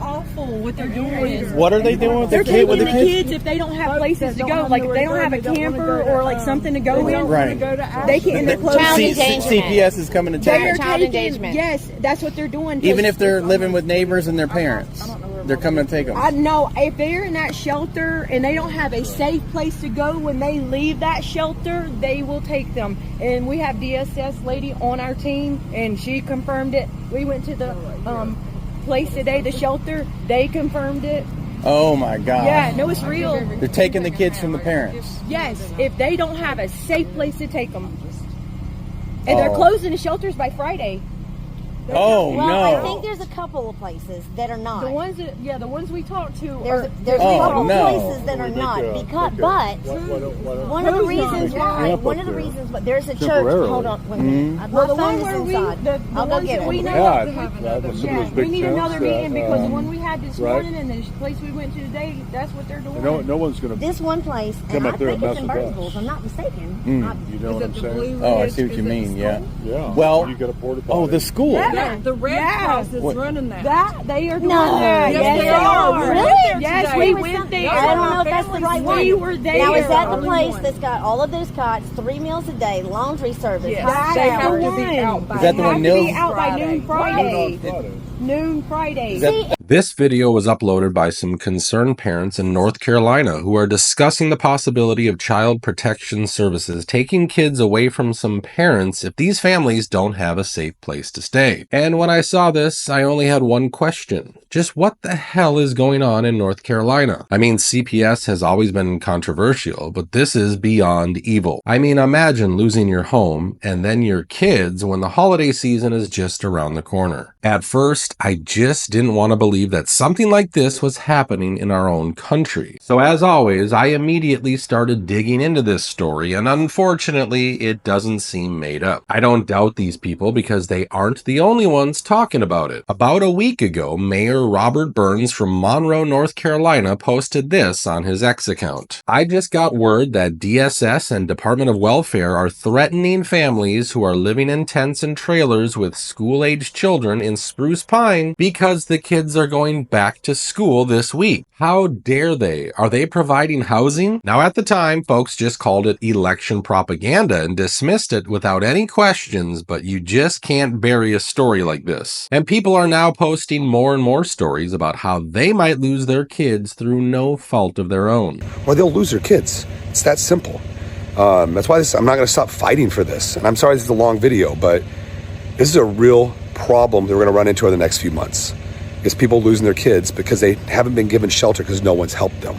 awful what they're doing. What are they doing with They're the taking kids? if they don't have places to go, like if they don't have a camper or like something to go in. Right. They can't. Child endangerment. CPS is coming to take They're them. Child taking. endangerment. Yes, that's what they're doing. Even if they're living with neighbors and their parents, they're coming to take them. I know if they're in that shelter and they don't have a safe place to go when they leave that shelter, they will take them. And we have DSS lady on our team, and she confirmed it. We went to the place today, the shelter. They confirmed it. Oh my God. Yeah, no, it's real. They're taking the kids from the parents. Yes, if they don't have a safe place to take them, and they're closing the shelters by Friday. Oh Well, no. I think there's a couple of places that are not. The ones that, the ones we talked to. There's a Oh, couple no. places that are not because, but one of the reasons why, there's a church. Temporarily. Hold on, wait a minute. Well, the My one phone where is we, inside. the I'll go ones get that we it. know. Yeah, We need another meeting because the one we had this right. morning and the place we went to today, that's what they're doing. No one's going to. This one place, Come and I up there think and it's in mess with us. Burnsville, if I'm not mistaken. You know what I'm saying? Oh, I see what you mean. Yeah. Yeah. Well, you got a porta potty. oh, the school. Yeah, The Red Cross is running that. That they are doing No. that. Yes, they are. are. Really? Yes, Wait, we was went some- there. I don't know if that's the right one. We were there. Now, is that the place that's got all of those cots, 3 meals a day, laundry service, Yes. hot They showers? have to be out by Is that the one Have to be Nils? out by noon Friday. Friday. Noon Friday. This video was uploaded by some concerned parents in North Carolina who are discussing the possibility of Child Protection Services taking kids away from some parents if these families don't have a safe place to stay. And when I saw this, I only had one question. Just what the hell is going on in North Carolina? I mean, CPS has always been controversial, but this is beyond evil. I mean, imagine losing your home and then your kids when the holiday season is just around the corner. At first, I just didn't want to believe that something like this was happening in our own country. So as always, I immediately started digging into this story, and unfortunately, it doesn't seem made up. I don't doubt these people because they aren't the only ones talking about it. About a week ago, Mayor Robert Burns from Monroe, North Carolina posted this on his X account. I just got word that DSS and Department of Welfare are threatening families who are living in tents and trailers with school-aged children in Spruce Pine because the kids are going back to school this week. How dare they? Are they providing housing? Now at the time, folks just called it election propaganda and dismissed it without any questions, but you just can't bury a story like this. And people are now posting more and more stories about how they might lose their kids through no fault of their own. Or they'll lose their kids. It's that simple. That's why I'm not going to stop fighting for this. And I'm sorry this is a long video, but this is a real problem that we're going to run into over the next few months. Is people losing their kids because they haven't been given shelter because no one's helped them.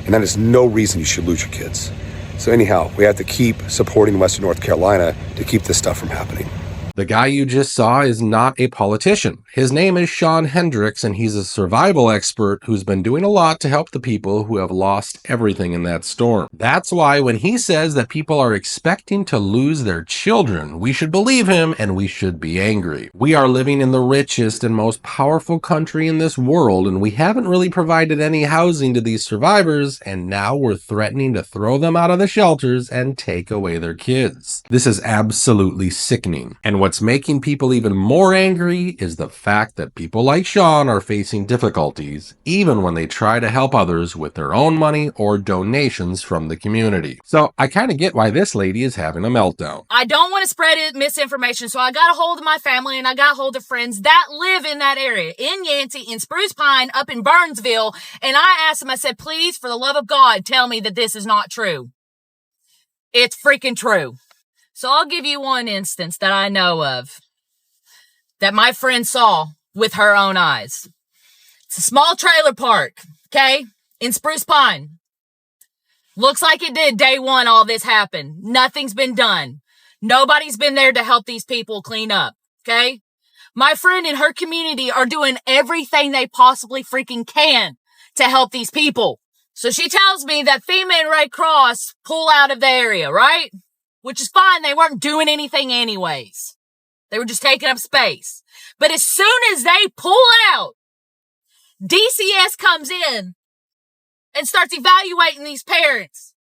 And that is no reason you should lose your kids. So anyhow, we have to keep supporting Western North Carolina to keep this stuff from happening. The guy you just saw is not a politician. His name is Sean Hendricks, and he's a survival expert who's been doing a lot to help the people who have lost everything in that storm. That's why when he says that people are expecting to lose their children, we should believe him and we should be angry. We are living in the richest and most powerful country in this world, and we haven't really provided any housing to these survivors, and now we're threatening to throw them out of the shelters and take away their kids. This is absolutely sickening. And what's making people even more angry is the fact that people like Sean are facing difficulties, even when they try to help others with their own money or donations from the community. So I kind of get why this lady is having a meltdown. I don't want to spread misinformation, so I got a hold of my family and I got a hold of friends that live in that area, in Yancey, in Spruce Pine, up in Burnsville, and I asked them, I said, please, for the love of God, tell me that this is not true. It's freaking true. So I'll give you one instance that I know of that my friend saw with her own eyes. It's a small trailer park, okay, in Spruce Pine. Looks like it did day one all this happened. Nothing's been done. Nobody's been there to help these people clean up, okay? My friend and her community are doing everything they possibly freaking can to help these people. So she tells me that FEMA and Red Cross pull out of the area, right? Which is fine. They weren't doing anything anyways. They were just taking up space. But as soon as they pull out, DCS comes in and starts evaluating these parents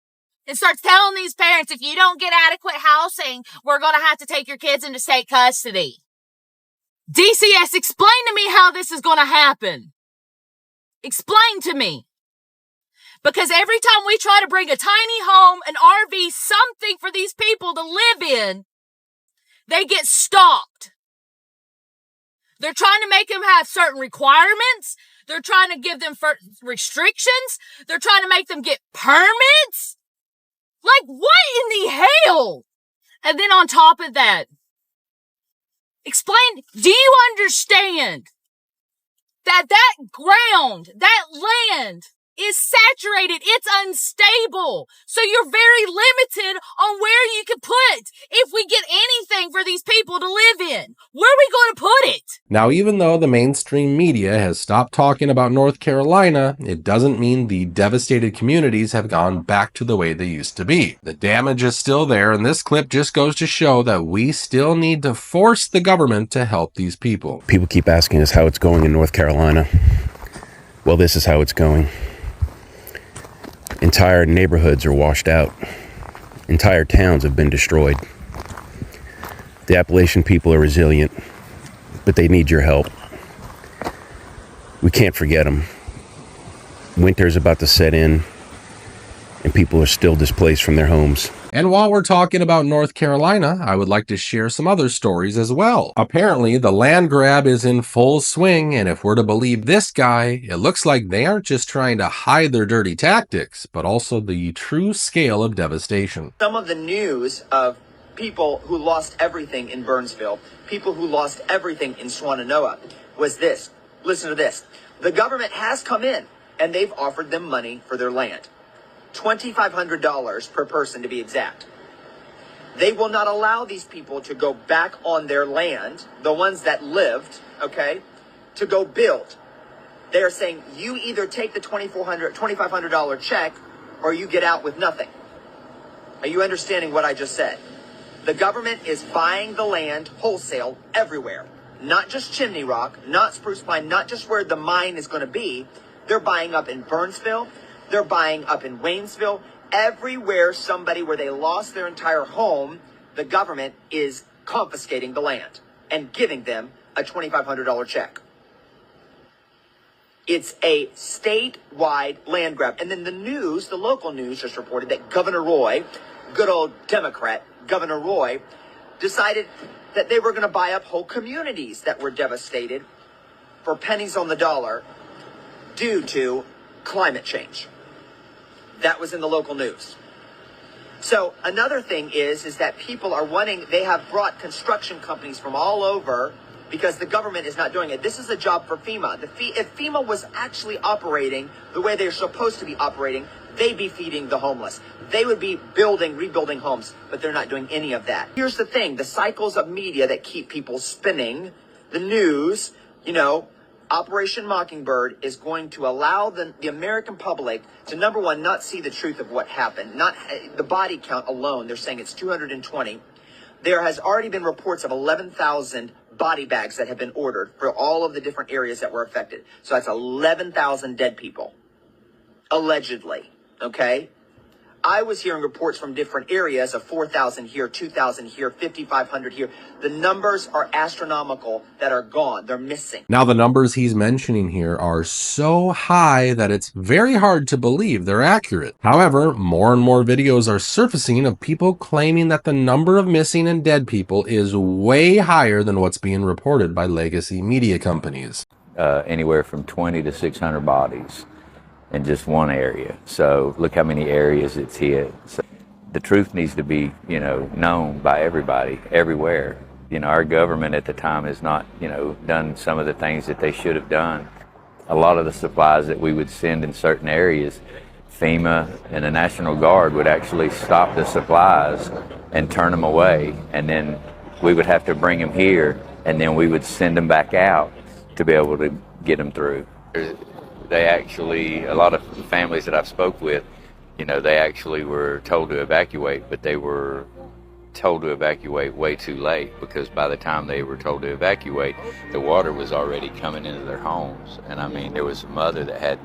and starts telling these parents, if you don't get adequate housing, we're going to have to take your kids into state custody. DCS, explain to me how this is going to happen. Explain to me. Because every time we try to bring a tiny home, an RV, something for these people to live in, they get stopped. They're trying to make them have certain requirements. They're trying to give them restrictions. They're trying to make them get permits. Like, what in the hell? And then on top of that, explain, do you understand that ground, that land is saturated, it's unstable. So you're very limited on where you can put, if we get anything for these people to live in. Where are we going to put it? Now, even though the mainstream media has stopped talking about North Carolina, it doesn't mean the devastated communities have gone back to the way they used to be. The damage is still there, and this clip just goes to show that we still need to force the government to help these people. People keep asking us how it's going in North Carolina. Well, this is how it's going. Entire neighborhoods are washed out. Entire towns have been destroyed. The Appalachian people are resilient, but they need your help. We can't forget them. Winter's about to set in, and people are still displaced from their homes. And while we're talking about North Carolina, I would like to share some other stories as well. Apparently, the land grab is in full swing, and if we're to believe this guy, it looks like they aren't just trying to hide their dirty tactics, but also the true scale of devastation. Some of the news of people who lost everything in Burnsville, people who lost everything in Swannanoa, was this. Listen to this. The government has come in, and they've offered them money for their land. $2,500 per person to be exact. They will not allow these people to go back on their land, the ones that lived, okay, to go build. They're saying you either take the $2,500 check or you get out with nothing. Are you understanding what I just said? The government is buying the land wholesale everywhere, not just Chimney Rock, not Spruce Pine, not just where the mine is going to be. They're buying up in Burnsville. They're buying up in Waynesville. Everywhere somebody where they lost their entire home, the government is confiscating the land and giving them a $2,500 check. It's a statewide land grab. And then the news, the local news just reported that Governor Roy, good old Democrat, Governor Roy, decided that they were going to buy up whole communities that were devastated for pennies on the dollar due to climate change. That was in the local news. So another thing is that people are wanting, they have brought construction companies from all over because the government is not doing it. This is a job for FEMA. If FEMA was actually operating the way they're supposed to be operating, they'd be feeding the homeless. They would be rebuilding homes, but they're not doing any of that. Here's the thing, the cycles of media that keep people spinning, the news, you know, Operation Mockingbird is going to allow the American public to, number one, not see the truth of what happened. Not the body count alone. They're saying it's 220. There has already been reports of 11,000 body bags that have been ordered for all of the different areas that were affected. So that's 11,000 dead people, allegedly. Okay? I was hearing reports from different areas of 4,000 here, 2,000 here, 5,500 here. The numbers are astronomical that are gone. They're missing. Now, the numbers he's mentioning here are so high that it's very hard to believe they're accurate. However, more and more videos are surfacing of people claiming that the number of missing and dead people is way higher than what's being reported by legacy media companies. Anywhere from 20 to 600 bodies in just one area. So look how many areas it's hit. So the truth needs to be, you know, known by everybody, everywhere. You know, our government at the time has not, you know, done some of the things that they should have done. A lot of the supplies that we would send in certain areas, FEMA and the National Guard would actually stop the supplies and turn them away. And then we would have to bring them here, and then we would send them back out to be able to get them through. They actually, a lot of families that I've spoke with, you know, they actually were told to evacuate, but they were told to evacuate way too late, because by the time they were told to evacuate, the water was already coming into their homes. And I mean, there was a mother that had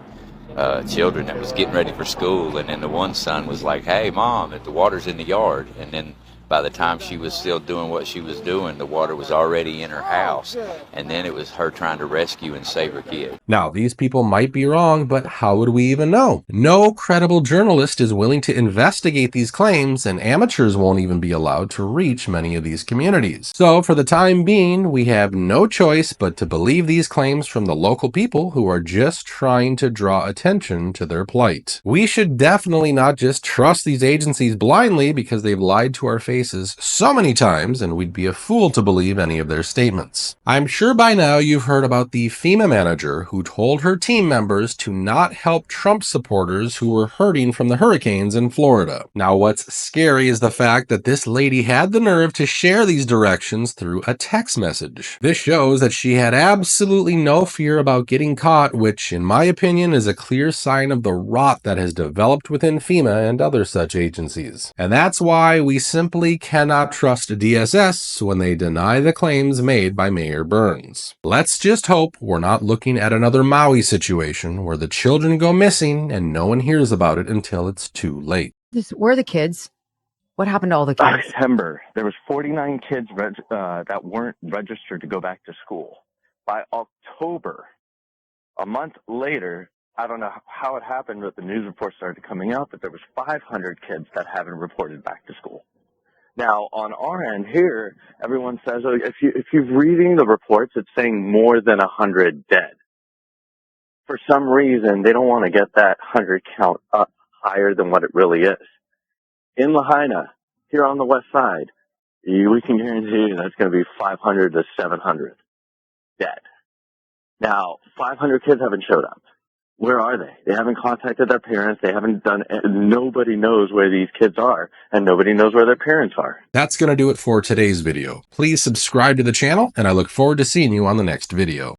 children that was getting ready for school, and then the one son was like, "Hey, Mom, the water's in the yard." And then By the time she was still doing what she was doing, the water was already in her house, and then it was her trying to rescue and save her kid. Now, these people might be wrong, but how would we even know? No credible journalist is willing to investigate these claims, and amateurs won't even be allowed to reach many of these communities. So, for the time being, we have no choice but to believe these claims from the local people who are just trying to draw attention to their plight. We should definitely not just trust these agencies blindly because they've lied to our faces so many times, and we'd be a fool to believe any of their statements. I'm sure by now you've heard about the FEMA manager who told her team members to not help Trump supporters who were hurting from the hurricanes in Florida. Now, what's scary is the fact that this lady had the nerve to share these directions through a text message. This shows that she had absolutely no fear about getting caught, which, in my opinion, is a clear sign of the rot that has developed within FEMA and other such agencies. And that's why we simply cannot trust DSS when they deny the claims made by Mayor Burns. Let's just hope we're not looking at another Maui situation where the children go missing and no one hears about it until it's too late. Where are the kids? What happened to all the kids? September, there was 49 kids that weren't registered to go back to school. By October, a month later, I don't know how it happened, but the news reports started coming out that there was 500 kids that haven't reported back to school. Now, on our end here, everyone says, oh, if you're reading the reports, it's saying more than 100 dead. For some reason, they don't want to get that 100 count up higher than what it really is. In Lahaina, here on the west side, we can guarantee you that's going to be 500 to 700 dead. Now, 500 kids haven't showed up. Where are they? They haven't contacted their parents. They haven't done, nobody knows where these kids are, and nobody knows where their parents are. That's going to do it for today's video. Please subscribe to the channel, and I look forward to seeing you on the next video.